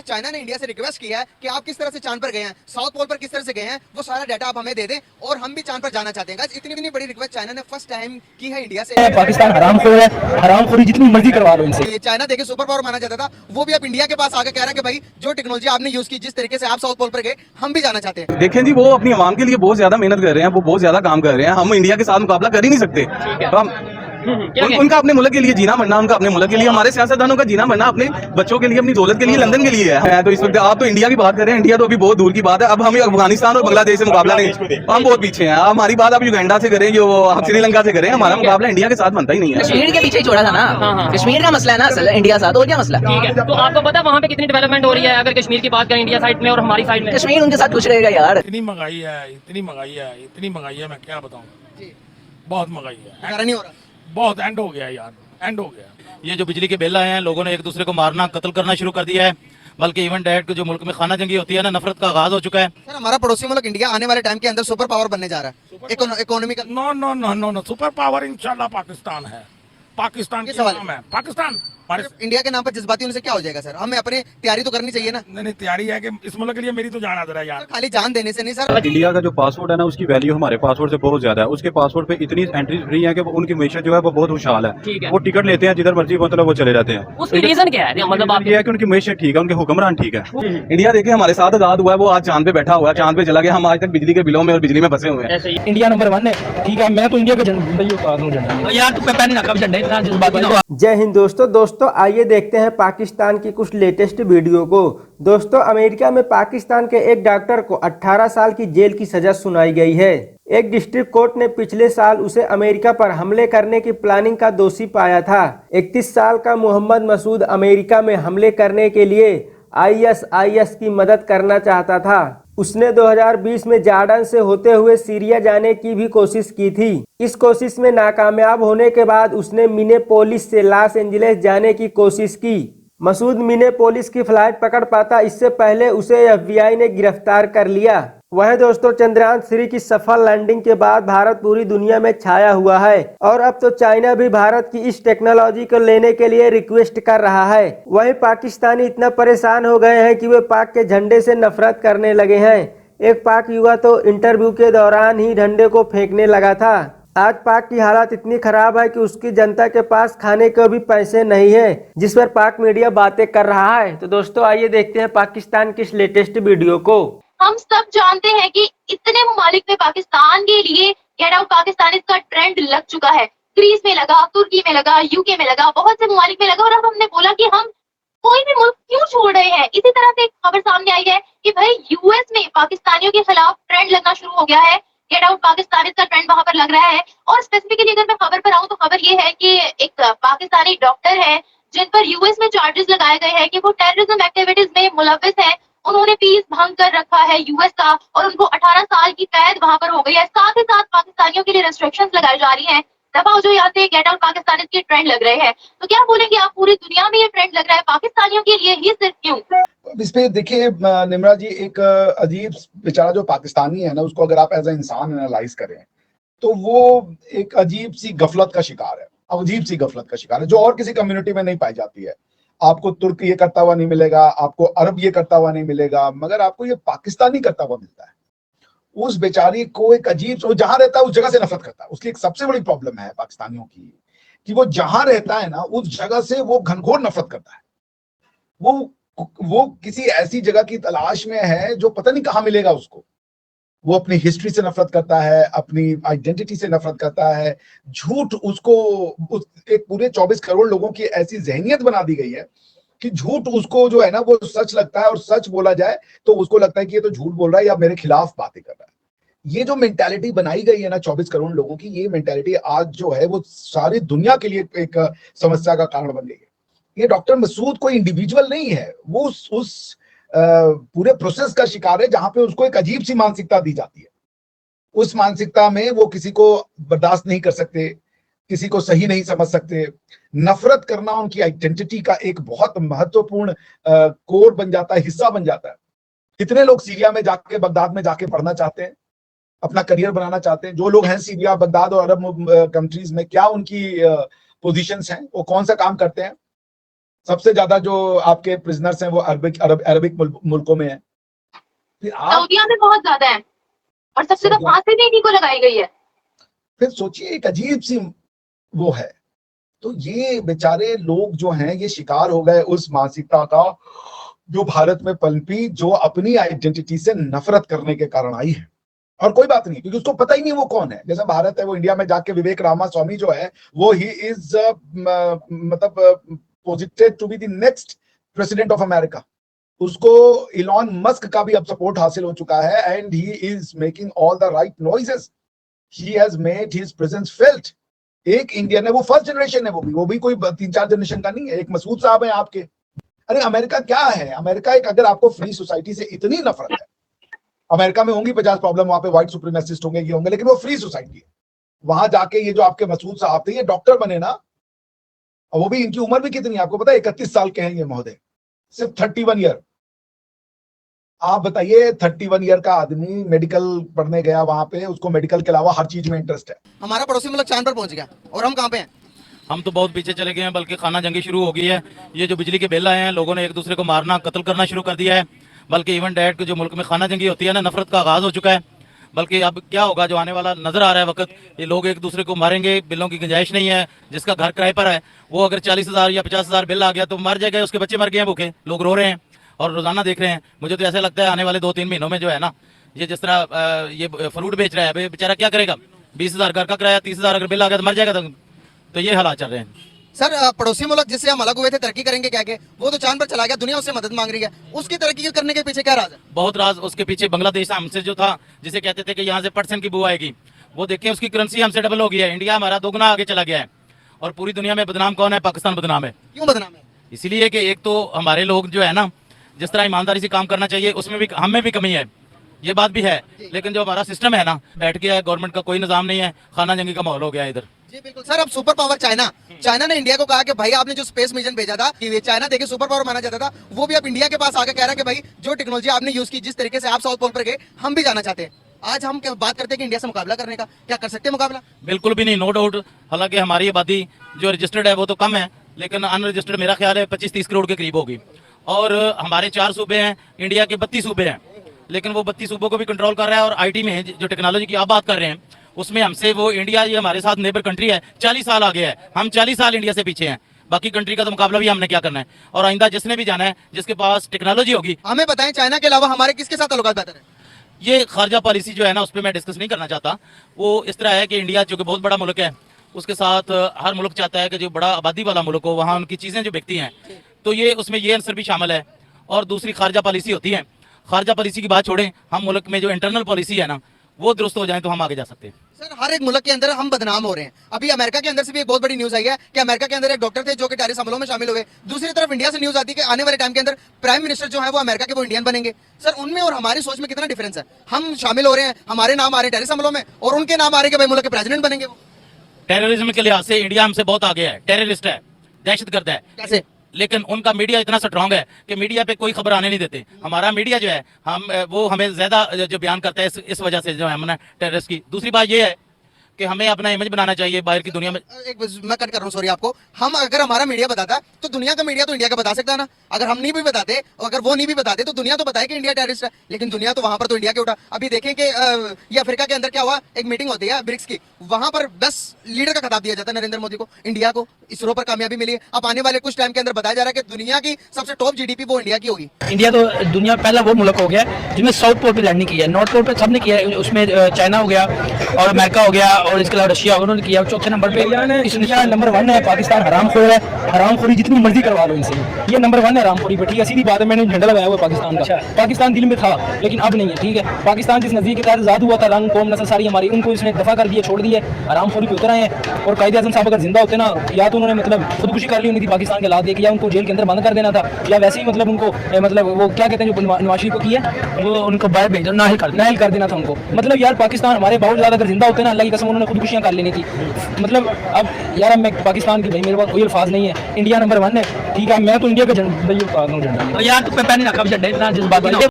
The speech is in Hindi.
चाइना ने इंडिया से रिक्वेस्ट किया है कि आप किस तरह से चांद पर गए हैं, साउथ पोल पर किस तरह से गए हैं, वो सारा डाटा आप हमें दे दें और हम भी चांद पर जाना चाहते हैं। गाइस, इतनी भी नहीं बड़ी रिक्वेस्ट चाइना ने फर्स्ट टाइम की है इंडिया से। पाकिस्तान हरामखोर है, हरामखोरी जितनी मर्जी करवा लो इनसे। ये चाइना देखिए सुपर पावर माना जाता था, वो भी अब इंडिया के पास आके कह रहा है कि भाई जो टेक्नोलॉजी आपने यूज की, जिस तरीके से आप साउथ पोल पर गए, हम भी जाना चाहते हैं। देखें जी, वो अपनी आवाम के लिए बहुत ज्यादा मेहनत कर रहे हैं, वो बहुत ज्यादा काम कर रहे हैं। हम इंडिया के साथ मुकाबला कर ही नहीं सकते। तो हम उनका अपने मुल्क के लिए जीना मरना, उनका अपने मुल्क के लिए, हमारे सियासतदानों का जीना मरना अपने बच्चों के लिए, अपनी दौलत के लिए, लंदन के लिए है। तो इस वक्त आप तो इंडिया की बात कर रहे हैं, इंडिया तो अभी बहुत दूर की बात है। अब हम अफगानिस्तान और बांग्लादेश से मुकाबला नहीं, हम बहुत पीछे हैं। हमारी बात आप युगांडा से करें, जो आप श्रीलंका से करें, हमारा मुकाबला इंडिया के साथ बनता ही नहीं है। कश्मीर के पीछे ही छोड़ा था ना, कश्मीर का मसला है ना असल इंडिया साथ, और क्या मसला। ठीक है, तो आपको पता वहाँ पे कितनी डेवलपमेंट हो रही है अगर कश्मीर की बात करें इंडिया साइड में और हमारी साइड में? कश्मीर उनके साथ कुछ रहेगा यार। इतनी महंगाई है, इतनी महंगाई है, इतनी महंगाई है, मैं क्या बताऊं। बहुत महंगाई है, गुजारा नहीं हो रहा। बहुत एंड हो गया यार, एंड हो गया। ये जो बिजली के बिल आए हैं, लोगों ने एक दूसरे को मारना, कत्ल करना शुरू कर दिया है। बल्कि इवन डेट जो मुल्क में खाना जंगी होती है ना, नफरत का आगाज हो चुका है। सर, हमारा पड़ोसी मुल्क इंडिया आने वाले टाइम के अंदर सुपर पावर बनने जा रहा है, economical. No no no no no, super power इंशाल्लाह पाकिस्तान है। पाकिस्तान ये के सवाल नाम है पाकिस्तान। हमारे इंडिया के नाम पर जज्बाती होने से क्या हो जाएगा सर? हमें अपनी तैयारी तो करनी चाहिए ना। नहीं तैयारी है कि इस मुल्क के लिए मेरी तो जान हाजिर है यार। खाली जान देने से नहीं सर। इंडिया का जो पासपोर्ट है ना, उसकी वैल्यू हमारे पासपोर्ट से बहुत ज्यादा है। उसके पासपोर्ट पे इतनी एंट्री फ्री है कि उनकी मीशत जो है वो बहुत खुशहाल है। वो टिकट लेते हैं जिधर मर्जी मतलब वो चले जाते हैं। उसकी रीजन क्या है? मतलब आप ये है कि उनकी मीशत ठीक है, उनके हुक्मरान ठीक है। इंडिया देखिए हमारे साथ आजाद हुआ है, वो आज चांद पे बैठा हुआ है, चांद पे चला गया। हम आज तक बिजली के बिलों में और बिजली में फंसे हुए हैं। इंडिया नंबर 1 है, ठीक है। मैं तो इंडिया का झंडा ही उतार दूं झंडा यार, तू पहले ना कब झंडा इतना जज्बाती ना। जय हिंद दोस्तों आइए देखते हैं पाकिस्तान की कुछ लेटेस्ट वीडियो को। दोस्तों, अमेरिका में पाकिस्तान के एक डॉक्टर को 18 साल की जेल की सजा सुनाई गई है। एक डिस्ट्रिक्ट कोर्ट ने पिछले साल उसे अमेरिका पर हमले करने की प्लानिंग का दोषी पाया था। 31 साल का मोहम्मद मसूद अमेरिका में हमले करने के लिए ISIS की मदद करना चाहता था। उसने 2020 में जॉर्डन से होते हुए सीरिया जाने की भी कोशिश की थी। इस कोशिश में नाकामयाब होने के बाद उसने मिनेपोलिस से लॉस एंजलिस जाने की कोशिश की। मसूद मिनेपोलिस की फ्लाइट पकड़ पाता इससे पहले उसे FBI ने गिरफ्तार कर लिया। वहीं दोस्तों, चंद्रयान 3 की सफल लैंडिंग के बाद भारत पूरी दुनिया में छाया हुआ है और अब तो चाइना भी भारत की इस टेक्नोलॉजी को लेने के लिए रिक्वेस्ट कर रहा है। वहीं पाकिस्तानी इतना परेशान हो गए हैं कि वे पाक के झंडे से नफरत करने लगे हैं। एक पाक युवा तो इंटरव्यू के दौरान ही झंडे को फेंकने लगा था। आज पाक की हालत इतनी खराब है कि उसकी जनता के पास खाने के भी पैसे नहीं है, जिस पर पाक मीडिया बातें कर रहा है। तो दोस्तों आइए देखते हैं पाकिस्तान की इस लेटेस्ट वीडियो को। हम सब जानते हैं कि इतने ममालिक में पाकिस्तान के लिए गेट आउट पाकिस्तान इसका ट्रेंड लग चुका है। ग्रीस में लगा, तुर्की में लगा, UK में लगा, बहुत से ममालिक में लगा। और अब हमने बोला कि हम कोई भी मुल्क क्यों छोड़ रहे हैं। इसी तरह से एक खबर सामने आई है कि भाई US में पाकिस्तानियों के खिलाफ ट्रेंड लगना शुरू हो गया है। गेट आउट पाकिस्तान इसका ट्रेंड वहां पर लग रहा है। और स्पेसिफिकली अगर मैं खबर पर आऊं तो खबर ये है कि एक पाकिस्तानी डॉक्टर है जिन पर US में चार्जेस लगाए गए हैं कि वो टेररिज्म एक्टिविटीज में मुलविस है। उन्होंने पीस भंग कर रखा है US का और उनको 18 साल की कैद वहां पर हो गई है। साथ ही साथ पाकिस्तानियों के लिए रेस्ट्रिक्शंस लगाई जा रही हैं। दफा हो जो यहाँ से गेट आउट पाकिस्तान इसके ट्रेंड लग रहे हैं। तो क्या बोलेंगे आप, पूरी दुनिया में ये ट्रेंड लग रहा है, पाकिस्तानियों के लिए ही सिर्फ क्यों? इस पे देखिए निम्रा जी, एक अजीब बेचारा जो पाकिस्तानी है ना, उसको अगर आप एज ए इंसान एनालाइज करें तो वो एक अजीब सी गफलत का शिकार है, अजीब सी गफलत का शिकार है जो और किसी कम्युनिटी में नहीं पाई जाती है। आपको तुर्क ये करता हुआ नहीं मिलेगा, आपको अरब ये करता हुआ नहीं मिलेगा, मगर आपको ये पाकिस्तानी करता हुआ मिलता है। उस बेचारी को एक अजीब, वो जहां रहता है उस जगह से नफरत करता है। उसकी एक सबसे बड़ी प्रॉब्लम है पाकिस्तानियों की कि वो जहां रहता है ना, उस जगह से वो घनघोर नफरत करता है। वो किसी ऐसी जगह की तलाश में है जो पता नहीं कहां मिलेगा उसको। वो अपनी हिस्ट्री से नफरत करता है, अपनी आइडेंटिटी से नफरत करता है। झूठ उसको एक पूरे 24 करोड़ लोगों की ऐसी जहनियत बना दी गई है कि झूठ उसको जो है ना वो सच लगता है, और सच बोला जाए तो उसको लगता है कि ये तो झूठ बोल रहा है या मेरे खिलाफ बातें कर रहा है। ये जो मेंटालिटी बनाई गई है ना 24 करोड़ लोगों की, ये मेंटालिटी आज जो है वो सारी दुनिया के लिए एक समस्या का कारण बन गई है। ये डॉक्टर मसूद कोई इंडिविजुअल नहीं है, वो उस पूरे प्रोसेस का शिकार है जहां पे उसको एक अजीब सी मानसिकता दी जाती है। उस मानसिकता में वो किसी को बर्दाश्त नहीं कर सकते, किसी को सही नहीं समझ सकते। नफरत करना उनकी आइडेंटिटी का एक बहुत महत्वपूर्ण कोर बन जाता है, हिस्सा बन जाता है। कितने लोग सीरिया में जाके, बगदाद में जाके पढ़ना चाहते हैं, अपना करियर बनाना चाहते हैं। जो लोग हैं सीरिया, बगदाद और अरब कंट्रीज में, क्या उनकी पोजीशंस हैं, वो कौन सा काम करते हैं? सबसे ज्यादा जो आपके प्रिजनर्स हैं वो अरबिक मुल्कों में है। फिर आप सऊदीया में बहुत ज्यादा है और सबसे ज्यादा फांसी भी इन्हीं को लगाई गई है। फिर सोचिए एक अजीब सी वो है। तो ये बेचारे लोग जो हैं ये शिकार हो गए उस मानसिकता का जो भारत में पनपी, जो अपनी आइडेंटिटी से नफरत करने के कारण आई है। और कोई बात नहीं, क्योंकि उसको पता ही नहीं वो कौन है। जैसे भारत है, वो इंडिया में जाके विवेक रामास्वामी जो है वो ही इज मतलब posited to be the next president of America. उसको इलॉन मस्क का भी अब सपोर्ट हासिल हो चुका है and he is making all the right noises. He has made his presence felt. एक इंडियन है, वो फर्स्ट जनरेशन है, वो भी कोई 3-4 जनरेशन का नहीं है। एक मसूद साहब है आपके। अरे अमेरिका क्या है? अमेरिका एक, अगर आपको फ्री सोसाइटी से इतनी नफरत है, अमेरिका में होंगी 50 प्रॉब्लम, वहां पे व्हाइट सुप्रीमेसिस्ट होंगे, ये होंगे, लेकिन वो फ्री सोसाइटी है। वहां जाके ये जो आपके मसूद साहब थे, ये डॉक्टर बने ना, और वो भी, इनकी उम्र भी कितनी है आपको पता है? 31 साल के हैं ये महोदय, सिर्फ 31 ईयर। आप बताइए 31 ईयर का आदमी मेडिकल पढ़ने गया वहां पे, उसको मेडिकल के अलावा हर चीज में इंटरेस्ट है। हमारा पड़ोसी मुल्क चांद पर पहुंच गया और हम कहाँ पे हैं? हम तो बहुत पीछे चले गए हैं, बल्कि खाना जंगी शुरू हो गई है। ये जो बिजली के बिल आए हैं, लोगों ने एक दूसरे को मारना, कत्ल करना शुरू कर दिया है। बल्कि इवन डेट जो मुल्क में खाना जंगी होती है ना, नफरत का आगाज हो चुका है। बल्कि अब क्या होगा, जो आने वाला नजर आ रहा है वक्त, ये लोग एक दूसरे को मारेंगे। बिलों की गुंजाइश नहीं है। जिसका घर किराए पर है वो अगर 40,000 या 50,000 बिल आ गया तो मर जाएगा, उसके बच्चे मर गए हैं भूखे, लोग रो रहे हैं और रोजाना देख रहे हैं। मुझे तो ऐसा लगता है आने वाले 2-3 महीनों में जो है ना, ये जिस तरह ये फ्रूट बेच रहा है, बेचारा क्या करेगा? 20,000 घर का किराया, 30,000 अगर बिल आ गया तो मर जाएगा। तो ये हालात चल रहे हैं। सर पड़ोसी मुल्क जिससे हम अलग हुए थे, तरक्की करेंगे क्या के, वो तो चांद पर चला गया, दुनिया उससे मदद मांग रही है। उसकी तरक्की करने के पीछे क्या राज है? बहुत राज उसके पीछे। बांग्लादेश हमसे जो था, जिसे कहते थे कि यहाँ से % की बू आएगी, वो देखें उसकी करेंसी हमसे डबल हो गई है। इंडिया हमारा दोगुना आगे चला गया है। और पूरी दुनिया में बदनाम कौन है? पाकिस्तान बदनाम है। क्यों बदनाम है? इसीलिए कि एक तो हमारे लोग जो है ना, जिस तरह ईमानदारी से काम करना चाहिए, उसमें भी हमें भी कमी है, ये बात भी है। लेकिन जो हमारा सिस्टम है ना, बैठ गया है, गवर्नमेंट का कोई निजाम नहीं है, खाना जंगी का माहौल हो गया है इधर। जी बिल्कुल सर। अब सुपर पावर चाइना ने इंडिया को कहा कि भाई आपने जो स्पेस मिशन भेजा था, कि चाइना देखिए सुपर पावर माना जाता था, वो भी अब इंडिया के पास आके कह रहा है कि भाई जो टेक्नोलॉजी आपने यूज की, जिस तरीके से आप साउथ पोल पर गए, हम भी जाना चाहते हैं। आज हम बात करते हैं कि इंडिया से मुकाबला करने का, क्या कर सकते हैं मुकाबला? बिल्कुल भी नहीं, नो डाउट। हालांकि हमारी आबादी जो रजिस्टर्ड है वो तो कम है, लेकिन अनरजिस्टर्ड मेरा ख्याल है 25-30 करोड़ के करीब होगी। और हमारे 4 सूबे हैं, इंडिया के 32 सूबे हैं, लेकिन वो 32 सूबों को भी कंट्रोल कर रहा है। और आईटी में जो टेक्नोलॉजी की आप बात कर रहे हैं, उसमें हमसे वो इंडिया, ये हमारे साथ नेबर कंट्री है, 40 साल आगे है। हम 40 साल इंडिया से पीछे हैं। बाकी कंट्री का तो मुकाबला भी हमने क्या करना है। और आइंदा जिसने भी जाना है, जिसके पास टेक्नोलॉजी होगी। हमें बताएं, चाइना के अलावा हमारे किसके साथ ताल्लुकात बेहतर है? ये खारजा पॉलिसी जो है ना, उस पर मैं डिस्कस नहीं करना चाहता। वो इस तरह है कि इंडिया जो कि बहुत बड़ा मुल्क है, उसके साथ हर मुल्क चाहता है कि जो बड़ा आबादी वाला मुल्क हो, वहाँ उनकी चीज़ें जो बिकती हैं, तो ये उसमें ये आंसर भी शामिल है। और दूसरी खारजा पॉलिसी होती है। खारजा पॉलिसी की बात छोड़ें, हम मुल्क में जो इंटरनल पॉलिसी है ना, वो दुरुस्त हो जाए तो हम आगे जा सकते हैं। सर हर एक मुल्क के अंदर हम बदनाम हो रहे हैं। अभी अमेरिका के अंदर से भी एक बहुत बड़ी न्यूज आई है कि अमेरिका के अंदर एक डॉक्टर थे जो कि टेररिस्ट हमलों में शामिल हुए। दूसरी तरफ इंडिया से न्यूज आती है कि आने वाले टाइम के अंदर प्राइम मिनिस्टर जो है वो अमेरिका के, वो इंडियन बनेंगे। सर उनमें और हमारी सोच में कितना डिफरेंस है? हम शामिल हो रहे हैं, हमारे नाम आ रहे हैं टेररिस्ट हमलों में, और उनके नाम आ रहे हैं कि भाई मुल्क के प्रेसिडेंट बनेंगे। वो टेररिज्म के लिहाज से इंडिया हमसे बहुत आगे है, टेररिस्ट है, दहशतगर्द है। कैसे? लेकिन उनका मीडिया इतना स्ट्रांग है कि मीडिया पे कोई खबर आने नहीं देते। हमारा मीडिया जो है, वो हमें ज्यादा जो बयान करता है, इस वजह से जो है हमने टेररिस्ट की। दूसरी बात ये है कि हमें अपना इमेज बनाना चाहिए बाहर की दुनिया में। एक मैं कट कर रहा हूँ, सॉरी आपको। हम अगर हमारा मीडिया बताता तो दुनिया का मीडिया तो इंडिया का बता सकता है ना। अगर हम नहीं भी बताते, अगर वो नहीं भी बताते, तो दुनिया तो बताए कि इंडिया टेररिस्ट है। लेकिन दुनिया तो वहां पर तो इंडिया के उठा। अभी देखें कि ये अफ्रीका के अंदर क्या हुआ, एक मीटिंग होती है ब्रिक्स की, वहां पर 10 लीडर का खिताब दिया जाता है नरेंद्र मोदी को। इंडिया को इसरो पर कामयाबी मिली। अब आने वाले कुछ टाइम के अंदर बताया जा रहा है कि दुनिया की सबसे टॉप जीडीपी वो इंडिया की होगी। इंडिया तो दुनिया पहला वो मुल्क हो गया जिसमें साउथ पोल पे लैंडिंग की है। नॉर्थ पोल पे सबने किया है, उसमें चाइना हो गया और अमेरिका हो गया और इसके अलावा रशिया उन्होंने किया। चौथे नंबर पे इंडिया नंबर 1 है। पाकिस्तान हरामखोर है, हरामखोरी जितनी मर्जी करवा लो इनसे, ये नंबर 1 है हरामखोरी पे। ठीक है, सीधी बात है, मैंने झंडा लगाया हुआ पाकिस्तान का। पाकिस्तान दिल में था लेकिन अब नहीं है। ठीक है, पाकिस्तान जिस नजदीक के तहत आजाद हुआ था, रंग कौम नस्ल सारी हमारी, उनको इसने दफा कर दिया, छोड़ दिया, हरामखोरी पे उतर आए हैं। और कायदे आज़म साहब अगर जिंदा होते ना, या तो उन्होंने मतलब खुदकुशी कर ली होनी थी पाकिस्तान के हालात देख, या उनको जेल के अंदर बंद कर देना था, या वैसे ही मतलब उनको मतलब वो क्या कहते हैं जो नवाज शरीफ को किया, वो उनको बाहर भेज नाहिल कर देना था उनको। मतलब यार पाकिस्तान हमारे बहुत ज्यादा अगर जिंदा होते ना, अल्लाह की कसम उन्होंने खुदकुशियां कर लेनी थी। मतलब अब यार मैं पाकिस्तान की, भाई मेरे पास कोई अल्फाज नहीं है। इंडिया नंबर 1 है। ठीक है, मैं तो इंडिया का झंडा ही उतार दूं, झंडा यार तू पहले ना कभी झंडा इतना जज्बाती ना।